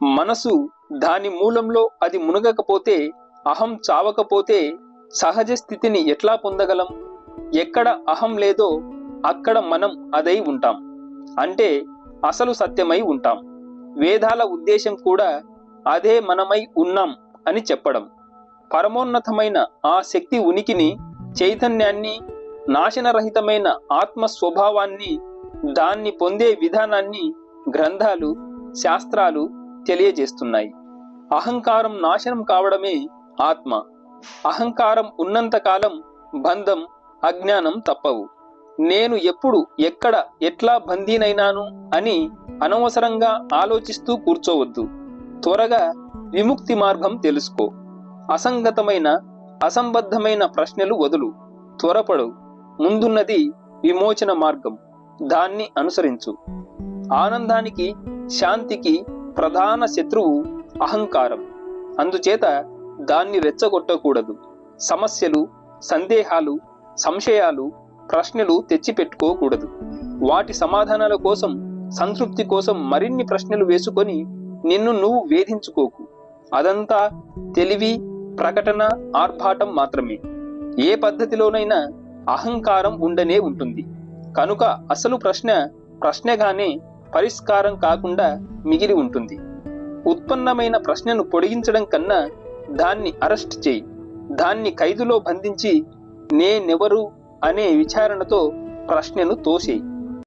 మనసు దాని మూలంలో అది మునగకపోతే, అహం చావకపోతే సహజ స్థితిని ఎట్లా పొందగలం? ఎక్కడ అహం లేదో అక్కడ మనం అదై ఉంటాం, అంటే అసలు సత్యమై ఉంటాం. వేదాల ఉద్దేశం కూడా అదే మనమై ఉన్నాం అని చెప్పడం. పరమోన్నతమైన ఆ శక్తి ఉనికిని, చైతన్యాన్ని, నాశనరహితమైన ఆత్మ స్వభావాన్ని, దాన్ని పొందే విధానాన్ని గ్రంథాలు, శాస్త్రాలు తెలియజేస్తున్నాయి. అహంకారం నాశనం కావడమే ఆత్మ. అహంకారం ఉన్నంతకాలం బంధం, అజ్ఞానం తప్పవు. నేను ఎప్పుడు, ఎక్కడ, ఎట్లా బందీనైనాను అని అనవసరంగా ఆలోచిస్తూ కూర్చోవద్దు. త్వరగా విముక్తి మార్గం తెలుసుకో. అసంగతమైన, అసంబద్ధమైన ప్రశ్నలు వదులు. త్వరపడు. ముందున్నది విమోచన మార్గం, దాన్ని అనుసరించు. ఆనందానికి, శాంతికి ప్రధాన శత్రువు అహంకారం. అందుచేత దాన్ని రెచ్చగొట్టకూడదు. సమస్యలు, సందేహాలు, సంశయాలు, ప్రశ్నలు తెచ్చిపెట్టుకోకూడదు. వాటి సమాధానాల కోసం, సంతృప్తి కోసం మరిన్ని ప్రశ్నలు వేసుకొని నిన్ను నువ్వు వేధించుకోకు. అదంతా తెలివి, ప్రకటన, ఆర్భాటం మాత్రమే. ఏ పద్ధతిలోనైనా అహంకారం ఉండనే ఉంటుంది. కనుక అసలు ప్రశ్న ప్రశ్నగానే పరిష్కారం కాకుండా మిగిలి ఉంటుంది. ఉత్పన్నమైన ప్రశ్నను పొడిగించడం కన్నా దాన్ని అరెస్ట్ చేయి. దాన్ని ఖైదులో బంధించి నేనెవరు అనే విచారణతో ప్రశ్నను తోసేయి.